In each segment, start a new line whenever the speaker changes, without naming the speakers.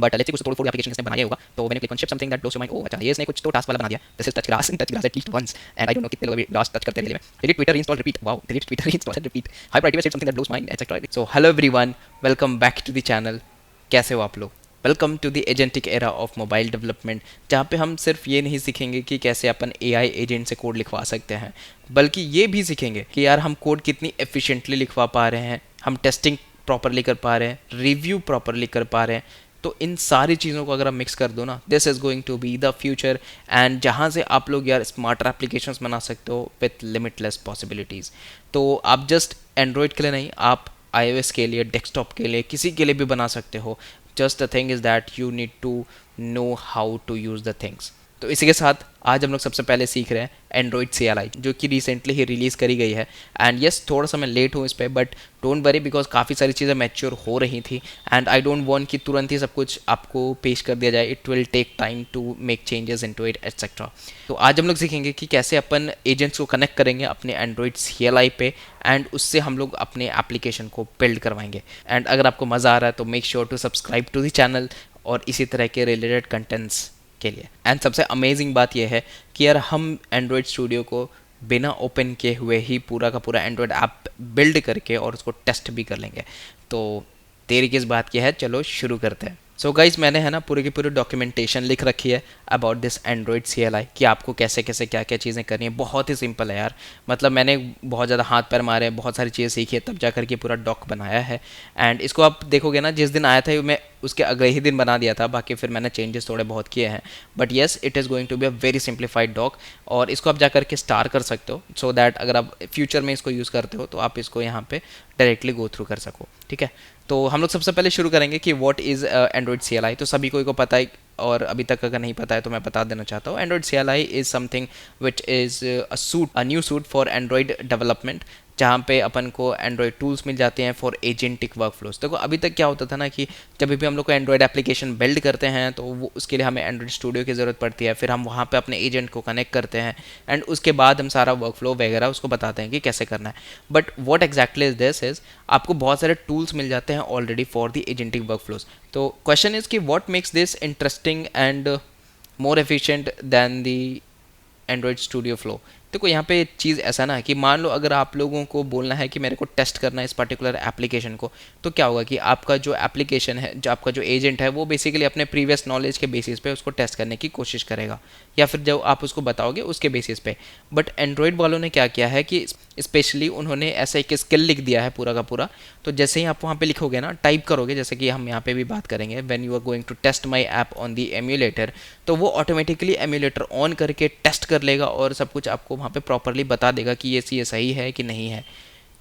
But let's say कुछ तोड़ फोड़ एप्लीकेशन इसने बनाया होगा, तो when you click on ship something that blows your mind, oh अच्छा ये इसने कुछ तो टास्क वाला बना दिया, this is touch grass at least once, and I don't know कितने लोग अभी लास्ट टच करते हैं डेली में, delete Twitter install repeat, wow delete Twitter install repeat, hyper activate something that blows mind etcetera. So hello everyone, welcome back to the channel. कैसे हो आप लोग? Welcome to the agentic era of mobile development, जहाँ पे हम सिर्फ ये नहीं सीखेंगे कि कैसे अपन एआई एजेंट से कोड लिखवा सकते हैं, बल्कि ये भी सीखेंगे कि यार हम कोड कितनी एफिशिएंटली लिखवा पा रहे हैं, हम टेस्टिंग प्रॉपरली कर पा रहे हैं, रिव्यू प्रॉपरली कर पा रहे हैं। तो इन सारी चीज़ों को अगर आप मिक्स कर दो ना, this is going to be the future, and जहाँ से आप लोग यार स्मार्टर एप्लीकेशंस बना सकते हो विथ लिमिटलेस पॉसिबिलिटीज़। तो आप जस्ट एंड्रॉयड के लिए नहीं, आप iOS के लिए, डेस्कटॉप के लिए, किसी के लिए भी बना सकते हो। Just the thing is that you need to know how to use the things. तो इसी के साथ आज हम लोग सबसे पहले सीख रहे हैं एंड्रॉयड CLI, जो कि रिसेंटली ही रिलीज़ करी गई है। एंड यस, थोड़ा सा मैं लेट हूँ इस पर, बट डोंट वरी बिकॉज काफ़ी सारी चीज़ें मैच्योर हो रही थी, एंड आई डोंट वांट कि तुरंत ही सब कुछ आपको पेश कर दिया जाए। It will take time to make changes into it etcetera. तो आज हम लोग सीखेंगे कि कैसे अपन एजेंट्स को कनेक्ट करेंगे अपने एंड्रॉयड CLI पे, एंड उससे हम लोग अपने एप्लीकेशन को बिल्ड करवाएंगे। एंड अगर आपको मज़ा आ रहा है तो make sure to subscribe to the channel और इसी तरह के रिलेटेड कंटेंट्स के लिए। एंड सबसे अमेजिंग बात यह है कि यार हम एंड्रॉयड स्टूडियो को बिना ओपन किए हुए ही पूरा का पूरा एंड्रॉयड ऐप बिल्ड करके और उसको टेस्ट भी कर लेंगे। तो देरी किस बात की है, चलो शुरू करते हैं। सो गाइज, मैंने है ना पूरी की पूरी डॉक्यूमेंटेशन लिख रखी है अबाउट दिस एंड्रॉयड CLI कि आपको कैसे कैसे क्या क्या चीज़ें करनी है। बहुत ही सिंपल है यार, मतलब मैंने बहुत ज़्यादा हाथ पैर मारे, बहुत सारी चीज़ें सीखी है, तब जा करके पूरा डॉक बनाया है। एंड इसको आप देखोगे ना, जिस दिन आया था मैं उसके अगले ही दिन बना दिया था, बाकी फिर मैंने चेंजेस थोड़े बहुत किए हैं। But yes, it is going to be a very simplified doc, और इसको आप जा करके स्टार कर सकते हो, सो दैट अगर आप फ्यूचर में इसको यूज़ करते हो तो आप इसको यहाँ पे डायरेक्टली गो थ्रू कर सको। ठीक है, तो हम लोग सबसे पहले शुरू करेंगे कि व्हाट इज़ एंड्रॉयड CLI। तो सभी को पता है, और अभी तक अगर नहीं पता है तो मैं बता देना चाहता हूँ। Android CLI is something which is a new suit for Android development, जहाँ पे अपन को एंड्रॉयड टूल्स मिल जाते हैं फॉर एजेंटिक वर्कफ्लोज। देखो अभी तक क्या होता था ना कि जब भी हम लोग को एंड्रॉयड एप्लीकेशन बिल्ड करते हैं तो वो उसके लिए हमें एंड्रॉयड स्टूडियो की ज़रूरत पड़ती है, फिर हम वहाँ पे अपने एजेंट को कनेक्ट करते हैं, एंड उसके बाद हम सारा वर्कफ्लो वगैरह उसको बताते हैं कि कैसे करना है। But what exactly is this is, आपको बहुत सारे टूल्स मिल जाते हैं already for the agentic workflows. तो क्वेश्चन इज कि what makes this interesting and more efficient than the Android Studio flow. देखो यहाँ पे चीज़ ऐसा ना है कि मान लो अगर आप लोगों को बोलना है कि मेरे को टेस्ट करना है इस पर्टिकुलर एप्लीकेशन को, तो क्या होगा कि आपका जो एप्लीकेशन है, जो आपका जो एजेंट है, वो बेसिकली अपने प्रीवियस नॉलेज के बेसिस पे उसको टेस्ट करने की कोशिश करेगा, या फिर जो आप उसको बताओगे उसके बेसिस पे। बट एंड्रॉयड वालों ने क्या किया है कि स्पेशली उन्होंने ऐसा एक स्किल लिख दिया है पूरा का पूरा। तो जैसे ही आप वहाँ पे लिखोगे ना, टाइप करोगे, जैसे कि हम यहाँ पे भी बात करेंगे, when you are going to test my app on the emulator, तो वो ऑटोमेटिकली एम्यूलेटर ऑन करके टेस्ट कर लेगा और सब कुछ आपको वहाँ पे प्रॉपरली बता देगा कि ये सही है कि नहीं है।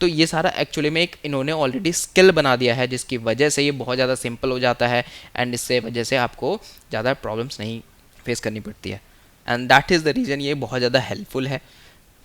तो ये सारा एक्चुअली में एक इन्होंने ऑलरेडी स्किल बना दिया है, जिसकी वजह से ये बहुत ज़्यादा सिंपल हो जाता है, एंड इससे वजह से आपको ज़्यादा प्रॉब्लम्स नहीं फेस करनी पड़ती है। And that is the reason ये बहुत ज़्यादा हेल्पफुल है,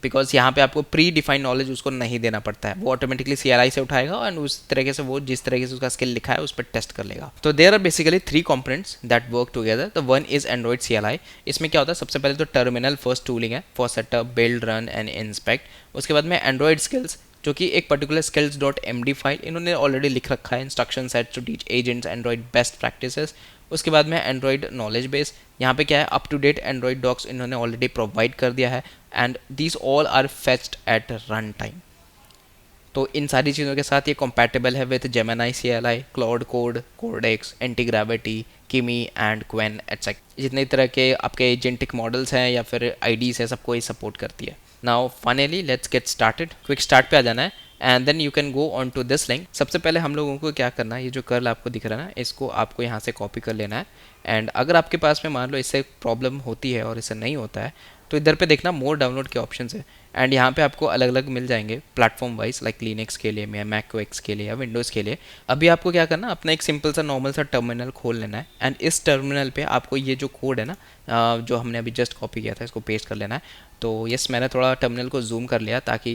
बिकॉज यहाँ पे आपको प्री डिफाइंड नॉलेज उसको नहीं देना पड़ता है, वो ऑटोमेटिकली CLI से उठाएगा एंड उस तरीके से वो जिस तरीके से उसका स्किल लिखा है उस पर टेस्ट कर लेगा। तो there are basically 3 components that work together. The one is Android CLI। इसमें क्या होता है, सबसे पहले तो टर्मिनल फर्स्ट टूलिंग है for setup, build, run and inspect. उसके बाद में एंड्रॉयड स्किल्स, जो कि एक पर्टिकुलर skills.md फाइल इन्होंने ऑलरेडी लिख रखा है, instruction set to teach agents Android best practices. उसके बाद में एंड्रॉयड नॉलेज बेस, यहाँ पे क्या है, up to date Android docs इन्होंने ऑलरेडी प्रोवाइड कर दिया है, and these all are fetched at run time. तो इन सारी चीज़ों के साथ ये compatible है with Gemini CLI, Claude code, Codex, antigravity, Kimi and Qwen etcetera. जितने तरह के आपके एजेंटिक मॉडल्स हैं या फिर IDs है, सबको ये सपोर्ट करती है। Now finally let's get started. Quick start पे आ जाना है, and then you can go on to this link. सबसे पहले हम लोगों को क्या करना है, ये जो कर्ल आपको दिख रहा है ना, इसको आपको यहाँ से कॉपी कर लेना है। एंड अगर आपके पास में मान लो इससे प्रॉब्लम होती है और इससे नहीं होता है, तो इधर पे देखना मोर डाउनलोड के ऑप्शन है, एंड यहाँ पे आपको अलग अलग मिल जाएंगे प्लेटफॉर्म वाइज, लाइक लिनक्स के लिए या मैक OS के लिए या विंडोज़ के लिए। अभी आपको क्या करना, अपना एक सिंपल सा नॉर्मल सा टर्मिनल खोल लेना है, एंड इस टर्मिनल पे आपको ये जो कोड है ना, जो हमने अभी जस्ट कॉपी किया था, इसको पेस्ट कर लेना है। तो यस, मैंने थोड़ा टर्मिनल को जूम कर लिया ताकि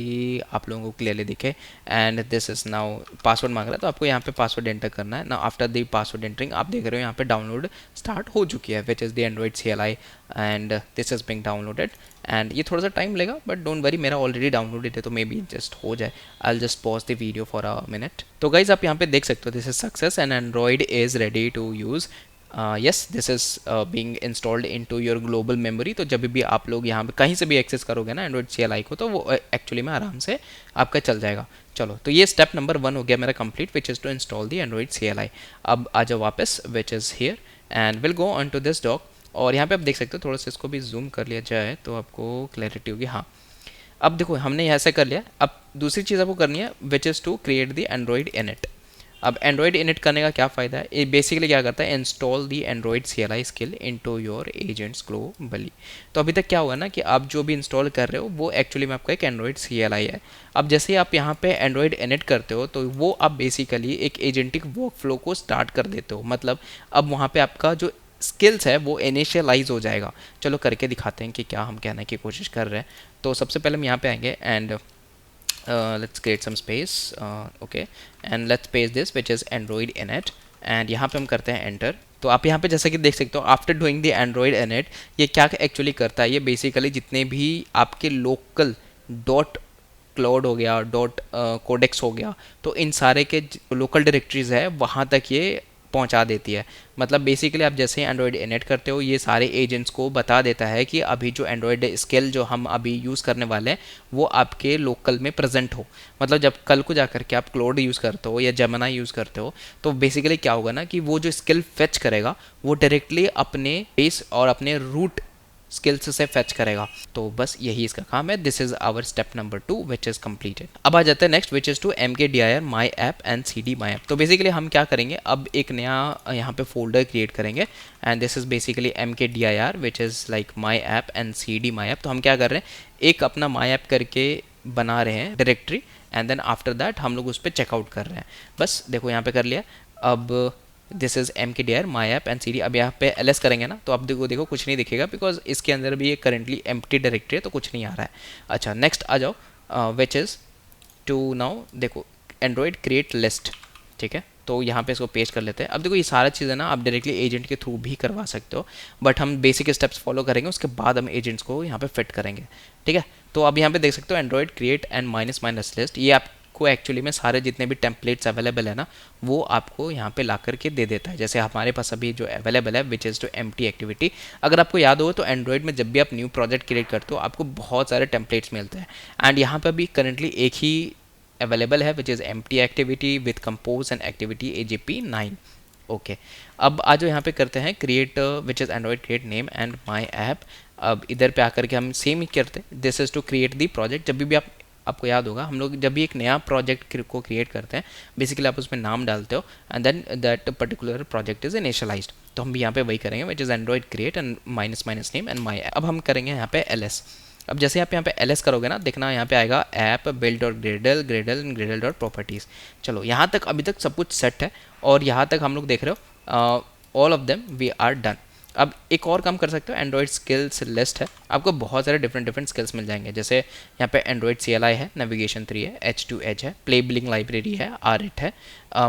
आप लोगों को क्लियरली दिखे। And this is now password मांग रहा है, तो आपको यहाँ पे पासवर्ड एंटर करना है। Now after the password entering आप देख रहे हो यहाँ पे डाउनलोड स्टार्ट हो चुकी है, which is the Android CLI, and this is being downloaded. And ये थोड़ा सा टाइम लेगा, बट डोंट वरी, मेरा ऑलरेडी डाउनलोडेड है, तो मे बी जस्ट हो जाए। I will just pause the video for a minute. तो गाइज आप यहाँ पे देख सकते हो, this is success and Android is ready to use. Yes this is being installed into your global memory. तो जब भी आप लोग यहाँ पे कहीं से भी एक्सेस करोगे ना एंड्रॉइड CLI को, तो वो एक्चुअली में आराम से आपका चल जाएगा। चलो, तो ये स्टेप नंबर 1 हो गया मेरा complete, which is to install the Android CLI। अब आ जाओ वापस, which is here, and will go on to this doc. और यहाँ पे आप देख सकते हो, थोड़ा सा इसको भी जूम कर लिया जाए तो आपको क्लैरिटी होगी। हाँ, अब देखो हमने ऐसे कर लिया। अब दूसरी चीज़ आपको करनी है, which is to create the Android init. अब एंड्रॉइड इनिट करने का क्या फ़ायदा है, ये बेसिकली क्या करता है, install the Android CLI skill into your agents globally. तो अभी तक क्या हुआ ना कि आप जो भी इंस्टॉल कर रहे हो वो एक्चुअली में आपका एक एंड्रॉइड CLI है। अब जैसे ही आप यहाँ पे एंड्रॉइड इनिट करते हो तो वो आप बेसिकली एक एजेंटिक वर्क फ्लो को स्टार्ट कर देते हो। मतलब अब वहाँ पे आपका जो स्किल्स है वो इनिशियलाइज हो जाएगा। चलो करके दिखाते हैं कि क्या हम कहने की कोशिश कर रहे हैं। तो सबसे पहले हम यहाँ पे आएंगे and let's create some space, okay, and let's paste this which is Android init, and यहाँ पे हम करते हैं enter। तो आप यहाँ पे जैसा कि देख सकते हो, after doing the Android init, ये क्या एक्चुअली करता है, ये बेसिकली जितने भी आपके लोकल डॉट क्लाउड हो गया, डॉट कोडेक्स हो गया, तो इन सारे के लोकल डायरेक्टरीज है वहाँ तक ये पहुंचा देती है। मतलब बेसिकली आप जैसे ही एंड्रॉइड इनिट करते हो, ये सारे एजेंट्स को बता देता है कि अभी जो एंड्रॉइड स्किल जो हम अभी यूज़ करने वाले हैं वो आपके लोकल में प्रेजेंट हो। मतलब जब कल को जाकर के आप क्लाउड यूज़ करते हो या जेमिनी यूज़ करते हो, तो बेसिकली क्या होगा ना कि वो जो स्किल फेच करेगा वो डायरेक्टली अपने बेस और अपने रूट स्किल्स से फेच करेगा। तो बस यही इसका काम है। This is our step number 2 which is completed. अब आ जाते हैं next, which is to mkdir my app and cd my app. तो बेसिकली हम क्या करेंगे, अब एक नया यहाँ पे फोल्डर क्रिएट करेंगे, and this is basically mkdir which is like my app and cd my app. तो हम क्या कर रहे हैं, एक अपना माई ऐप करके बना रहे हैं directory, and then after that हम लोग उस पर चेकआउट कर रहे हैं। बस देखो यहाँ पे कर लिया। अब this is mkdir my app and cd। अब यहाँ पे ls करेंगे ना तो अब देखो कुछ नहीं दिखेगा, बिकॉज इसके अंदर भी ये करेंटली एम्प्टी डायरेक्टरी है, तो कुछ नहीं आ रहा है। अच्छा, नेक्स्ट आ जाओ, विच इज़ टू नाउ देखो एंड्रॉइड क्रिएट लिस्ट। ठीक है, तो यहाँ पे इसको पेस्ट कर लेते हैं। अब देखो ये सारा चीज़ें ना आप डायरेक्टली एजेंट के थ्रू भी करवा सकते हो, बट हम बेसिक स्टेप्स फॉलो करेंगे, उसके बाद हम एजेंट्स को यहाँ पे फिट करेंगे। ठीक है, तो अब यहाँ पे देख सकते हो Android create and minus minus list, ये आपको एक्चुअली में सारे जितने भी टेम्पलेट्स अवेलेबल है ना वो आपको यहाँ पे ला करके दे देता है। जैसे हमारे पास अभी जो अवेलेबल है which is to empty activity. अगर आपको याद हो तो एंड्रॉइड में जब भी आप न्यू प्रोजेक्ट क्रिएट करते हो आपको बहुत सारे टेम्पलेट्स मिलते हैं, एंड यहाँ पर भी करेंटली एक ही अवेलेबल है which is empty activity with compose and activity AJP9। Okay, अब आज यहाँ पे करते हैं create which is Android create name and my app. अब इधर पे आकर के हम सेम ही करते हैं, this is to create the project. जब भी आप आपको याद होगा हम लोग जब भी एक नया प्रोजेक्ट को क्रिएट करते हैं, बेसिकली आप उसमें नाम डालते हो and then that particular project is initialized. तो हम भी यहाँ पे वही करेंगे which is Android create and minus minus name and my app. अब हम करेंगे यहाँ पे ls। अब जैसे आप यहाँ पे ls करोगे ना, देखना यहाँ पे आएगा ऐप बिल्ड और Gradle Gradle and Gradle dot properties. चलो यहाँ तक अभी तक सब कुछ सेट है, और यहाँ तक हम लोग देख रहे हो all of them we are done. अब एक और काम कर सकते हो, एंड्रॉइड स्किल्स लिस्ट है, आपको बहुत सारे डिफरेंट स्किल्स मिल जाएंगे। जैसे यहाँ पे एंड्रॉइड CLI है, नेविगेशन 3 है, H2H है, प्ले बिलिंग लाइब्रेरी है, R8 है,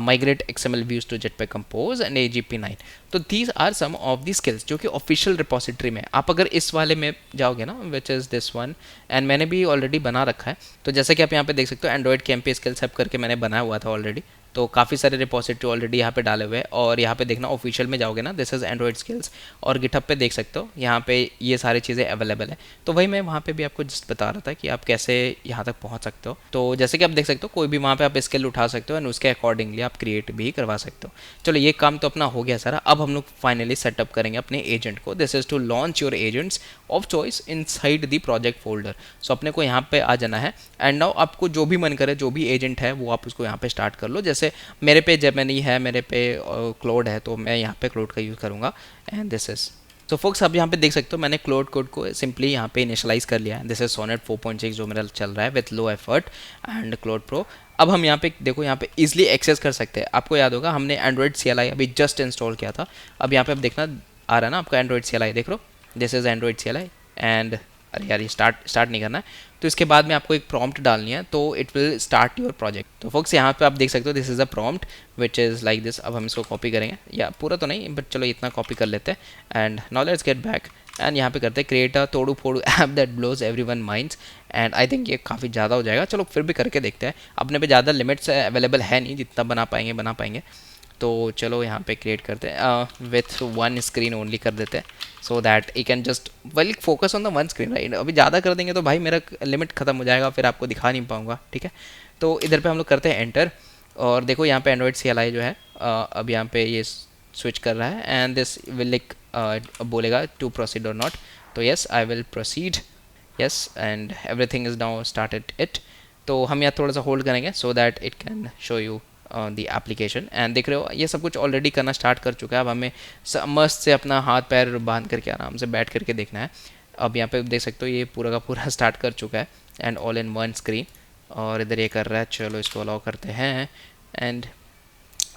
migrate XML views to Jetpack Compose and AJP9। तो these are some of the skills जो कि ऑफिशियल रिपोजिटरी में। आप अगर इस वाले में जाओगे ना which is this one, and मैंने भी ऑलरेडी बना रखा है, तो जैसे कि आप यहाँ पे देख सकते हो एंड्रॉइड कैंपे स्किल्स हेल्प करके मैंने बनाया हुआ था ऑलरेडी। तो काफ़ी सारे रिपोजिटरी ऑलरेडी यहाँ पे डाले हुए हैं, और यहाँ पे देखना ऑफिशियल में जाओगे ना, दिस इज़ एंड्रॉइड स्किल्स, और गिटहब पे देख सकते हो यहाँ पे ये सारी चीज़ें अवेलेबल है। तो वही मैं वहाँ पे भी आपको जस्ट बता रहा था कि आप कैसे यहाँ तक पहुँच सकते हो। तो जैसे कि आप देख सकते हो कोई भी वहाँ पे आप स्किल उठा सकते हो एंड उसके अकॉर्डिंगली आप क्रिएट भी करवा सकते हो। चलो ये काम तो अपना हो गया सारा। अब हम लोग फाइनली सेटअप करेंगे अपने एजेंट को। This is to launch your agents of choice inside the project folder. So अपने को यहाँ पे आ जाना है, एंड नाउ आपको जो भी मन करे, जो भी एजेंट है वो आप उसको यहाँ पे स्टार्ट कर लो। जैसे मेरे पे जेमिनी है, मेरे पे क्लाउड है, तो मैं यहाँ पे क्लाउड का यूज़ करूँगा, एंड दिस इज़ तो फोक्स आप यहाँ पे देख सकते हो मैंने क्लाउड कोड को सिंपली यहाँ पे इनिशियलाइज कर लिया है। दिस इज सोनेट 4.6 जो मेरा चल रहा है with low effort and cloud pro. अब हम यहाँ पे देखो यहाँ पे इजीली एक्सेस कर सकते हैं। आपको याद होगा हमने एंड्रॉइड CLI अभी जस्ट इंस्टॉल किया था। अब यहाँ पे आप देखना आ रहा है ना आपका एंड्रॉइड CLI, देख लो this is Android CLI, and अरे यार ये स्टार्ट नहीं करना है, तो इसके बाद में आपको एक प्रॉम्प्ट डालनी है, तो it will start your project. तो फोक्स यहाँ पे आप देख सकते हो this is a prompt which is like this. अब हम इसको कॉपी करेंगे, या पूरा तो नहीं बट चलो इतना कॉपी कर लेते हैं, and now let's get back and यहाँ पे करते हैं क्रिएट अ तोड़ू फोड़ू app that blows everyone minds. And I think ये काफ़ी ज़्यादा हो जाएगा, चलो फिर भी करके देखते हैं। अपने पे ज़्यादा लिमिट्स अवेलेबल है नहीं, जितना बना पाएंगे। तो चलो यहाँ पे क्रिएट करते हैं विथ वन स्क्रीन ओनली कर देते हैं, so that you can just well focus on the one screen right. अभी ज़्यादा कर देंगे तो भाई मेरा लिमिट ख़त्म हो जाएगा, फिर आपको दिखा नहीं पाऊँगा, ठीक है। तो इधर पे हम लोग करते हैं एंटर, और देखो यहाँ पे एंड्रॉइड CLI जो है अब यहाँ पे ये स्विच कर रहा है, एंड दिस विल लाइक बोलेगा टू प्रोसीड और नॉट। तो yes I will proceed, yes, and everything is now started it. तो हम यहाँ थोड़ा सा होल्ड करेंगे so that it can show you the application, and देख रहे हो ये सब कुछ ऑलरेडी करना स्टार्ट कर चुका है। अब हमें मस्त से अपना हाथ पैर बांध करके आराम से बैठ करके देखना है। अब यहाँ पे देख सकते हो ये पूरा का पूरा स्टार्ट कर चुका है, and all in one screen, और इधर ये कर रहा है। चलो इसको अलाउ करते हैं, एंड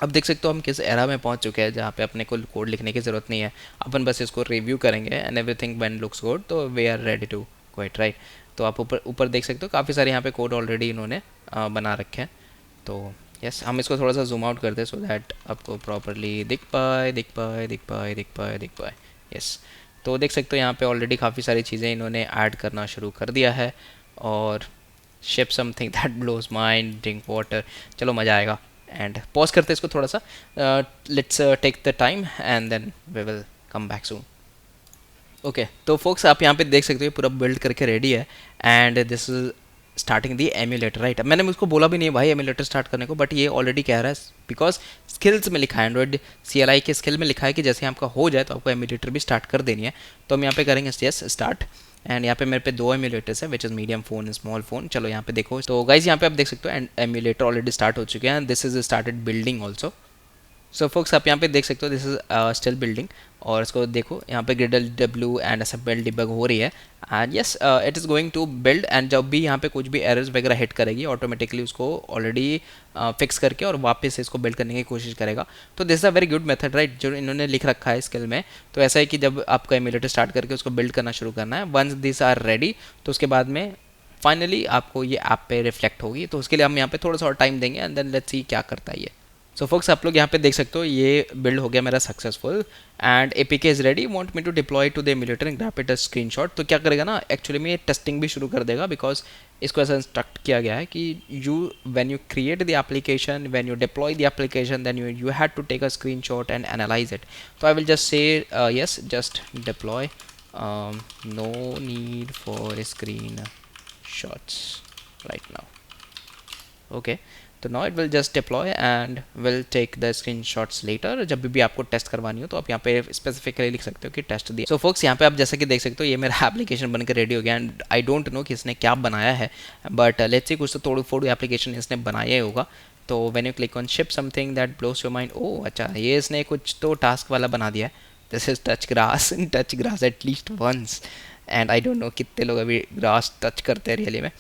अब देख सकते हो हम किस एरा में पहुंच चुके हैं जहाँ पे अपने को कोड लिखने की ज़रूरत नहीं है, अपन बस इसको रिव्यू करेंगे and everything when looks good तो we are ready to go it right. तो आप ऊपर ऊपर देख सकते हो काफ़ी सारे यहाँ पे कोड ऑलरेडी इन्होंने बना रखे हैं। तो यस हम इसको थोड़ा सा जूम आउट करते हैं सो दैट आपको प्रॉपरली दिख पाए दिख पाए दिख पाए दिख पाए दिख पाए। यस तो देख सकते हो यहाँ पे ऑलरेडी काफ़ी सारी चीज़ें इन्होंने ऐड करना शुरू कर दिया है, और ship something that blows mind, drink water, चलो मज़ा आएगा। एंड पॉज करते हैं इसको थोड़ा सा, let's take the time and then we will come back soon. Okay तो फोक्स आप यहाँ पे देख सकते हो पूरा बिल्ड करके रेडी है, and this is starting the emulator right. मैंने मुझको बोला भी नहीं भाई एम्यूलेटर स्टार्ट करने को, बट ये ऑलरेडी कह रहा है बिकॉज स्किल्स में लिखा है, एंड्रॉइड CLI के स्किल में लिखा है कि जैसे आपका हो जाए तो आपको एम्यूलेटर भी स्टार्ट कर देनी है। तो हम यहाँ पे करेंगे यस स्टार्ट, एंड यहाँ पे मेरे पे 2 एम्यूलेटर्स है which is medium phone small phone. चलो यहाँ पे देखो, तो गाइज यहाँ पे आप देख सकते हो एम्यूलेटर ऑलरेडी स्टार्ट हो चुके हैं, this is started building also. So focus आप यहाँ पे देख सकते हो दिस इज स्टिल बिल्डिंग, और इसको देखो यहाँ पे Gradle W and assemble debug हो रही है, and yes it is going to build, and जब भी यहाँ पे कुछ भी एरर्स वगैरह हिट करेगी ऑटोमेटिकली उसको ऑलरेडी फिक्स करके और वापस से इसको बिल्ड करने की कोशिश करेगा। तो this is a very good method right जो इन्होंने लिख रखा है स्किल में। तो ऐसा है कि जब आपका एम्यूलेटर स्टार्ट करके उसको बिल्ड करना शुरू करना है, वंस दिस आर रेडी तो उसके बाद में फाइनली आपको ये ऐप पे रिफ्लेक्ट होगी। तो उसके लिए हम यहाँ पे थोड़ा सा और टाइम देंगे, एंड देन लेट्स सी क्या करता है ये। सो फोक्स आप लोग यहाँ पे देख सकते हो ये बिल्ड हो गया मेरा successful, and APK is ready, want me to deploy to the emulator and grab it a screenshot. तो क्या करेगा ना एक्चुअली में ये टेस्टिंग भी शुरू कर देगा, बिकॉज इसको ऐसा इंस्ट्रक्ट किया गया है कि you when you create the application, when you deploy the application, then you had to take a screenshot and analyse it. तो I will just say yes just deploy, no need for screen shots right now. Okay तो now it will just deploy and will take the screenshots later. जब भी आपको test करवानी हो तो आप यहाँ पे स्पेसिफिकली लिख सकते हो कि टेस्ट दिया। सो फोक्स यहाँ पे आप जैसे कि देख सकते हो ये मेरा एप्लीकेशन बनकर रेडी हो गया, एंड आई डोंट नो कि इसने क्या बनाया है, बट लेट्स सी कुछ तो थोड़ी फोड़ू एप्लीकेशन इसने बनाया ही होगा। तो when you click on ship something that blows your mind, oh अच्छा ये इसने कुछ तो टास्क वाला बना दिया है, this is touch grass at least once, and I don't know कितने लोग अभी ग्रास टच करते हैं रियली में।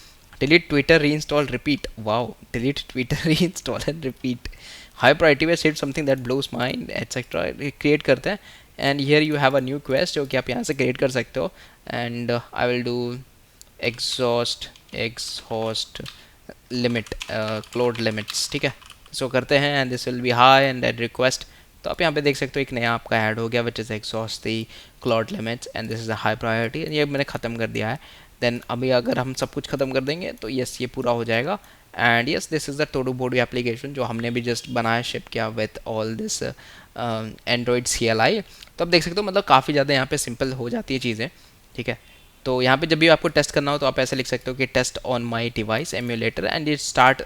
Delete Twitter, reinstall, repeat. Wow, delete Twitter, reinstall and repeat. High priority में saved something that blows mind, etc. Create करते हैं, and here you have a new quest जो कि आप यहाँ से create कर सकते हो, and I will do exhaust limit, cloud limits, ठीक है। So करते हैं, and this will be high and add request। तो आप यहाँ पे देख सकते हो एक नया आपका ऐड हो गया which is exhaust the cloud limits and this is a high priority, ये मैंने ख़त्म कर दिया है। देन अभी अगर हम सब कुछ ख़त्म कर देंगे तो यस ये पूरा हो जाएगा, and yes this is the टोडू बोडू एप्लीकेशन जो हमने भी जस्ट बनाया शिप किया with all this Android CLI। तो आप देख सकते हो मतलब काफ़ी ज़्यादा यहाँ पे सिंपल हो जाती है चीज़ें, ठीक है। तो यहाँ पे जब भी आपको टेस्ट करना हो तो आप ऐसे लिख सकते हो कि test on my device emulator and it start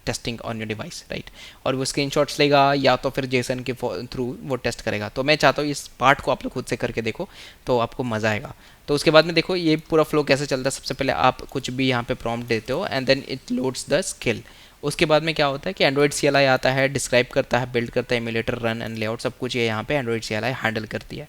testing on your device right, और वो स्क्रीनशॉट्स लेगा या तो फिर जेसन के थ्रू वो टेस्ट करेगा। तो मैं चाहता हूँ इस पार्ट को आप लोग खुद से करके देखो तो आपको मज़ा आएगा। तो उसके बाद में देखो ये पूरा फ्लो कैसे चलता है। सबसे पहले आप कुछ भी यहाँ पे प्रॉम्प्ट देते हो and then it loads the skill. उसके बाद में क्या होता है कि एंड्रॉइड CLI आता है, डिस्क्राइब करता है, बिल्ड करता है, एम्यूलेटर रन एंड लेआउट सब कुछ ये यहाँ पे एंड्रॉइड CLI हैंडल करती है।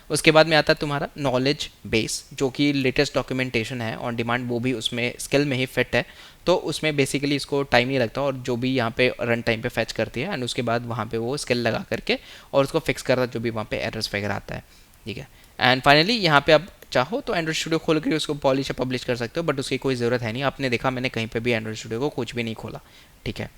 उसके बाद में आता है तुम्हारा नॉलेज बेस जो कि लेटेस्ट डॉक्यूमेंटेशन है ऑन डिमांड, वो भी उसमें स्किल में ही फिट है। तो उसमें बेसिकली इसको टाइम नहीं लगता और जो भी यहाँ पे रन टाइम पे फैच करती है एंड उसके बाद वहाँ पे वो स्किल लगा करके और उसको फिक्स करता है जो भी वहाँ पे एरर्स वगैरह आता है, ठीक है। एंड फाइनली यहाँ पे आप चाहो तो एंड्रॉइड स्टूडियो खोल कर उसको पॉलिश या पब्लिश कर सकते हो, बट उसकी कोई ज़रूरत है नहीं। आपने देखा मैंने कहीं पे भी एंड्रॉइड स्टूडियो को कुछ भी नहीं खोला, ठीक है।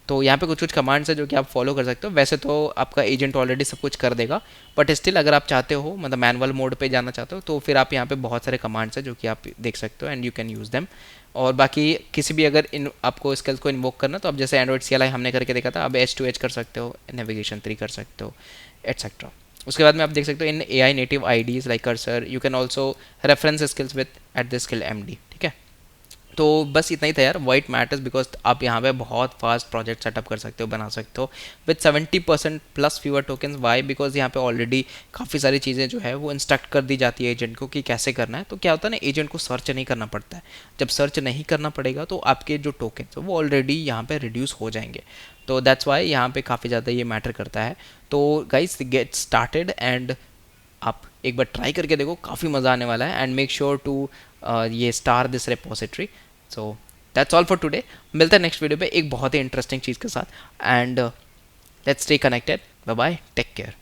तो यहाँ पे कुछ कुछ कमांड्स है जो कि आप फॉलो कर सकते हो। वैसे तो आपका एजेंट ऑलरेडी सब कुछ कर देगा, बट स्टिल अगर आप चाहते हो, मतलब मैनुअल मोड पे जाना चाहते हो, तो फिर आप यहाँ पे बहुत सारे कमांड्स है जो कि आप देख सकते हो and you can use them. और बाकी किसी भी अगर इन आपको स्किल्स को इन्वोक करना, तो आप जैसे एंड्रॉइड CLI हमने करके देखा था, अब H2H कर सकते हो, नेविगेशन 3 कर सकते हो, एटसेट्रा। उसके बाद में आप देख सकते हो इन AI native IDs like cursor, you can also reference skills with at the skill MD, ठीक है। तो बस इतना ही था यार, वाइट मैटर्स बिकॉज आप यहाँ पे बहुत फास्ट प्रोजेक्ट सेटअप कर सकते हो, बना सकते हो with 70% plus fewer tokens. Why? Because यहाँ पे ऑलरेडी काफ़ी सारी चीज़ें जो है वो इंस्ट्रक्ट कर दी जाती है एजेंट को कि कैसे करना है। तो क्या होता है ना, एजेंट को सर्च नहीं करना पड़ता है। जब सर्च नहीं करना पड़ेगा तो आपके जो टोकन्स है वो ऑलरेडी यहाँ पे रिड्यूस हो जाएंगे। तो दैट्स वाई यहाँ पे काफ़ी ज़्यादा ये मैटर करता है। तो गाइस गेट स्टार्टेड एंड आप एक बार ट्राई करके देखो, काफ़ी मज़ा आने वाला है। एंड मेक श्योर टू ये star this repository. So that's all for today. मिलते हैं नेक्स्ट वीडियो पे एक बहुत ही इंटरेस्टिंग चीज़ के साथ। And let's stay connected. Bye bye, take care.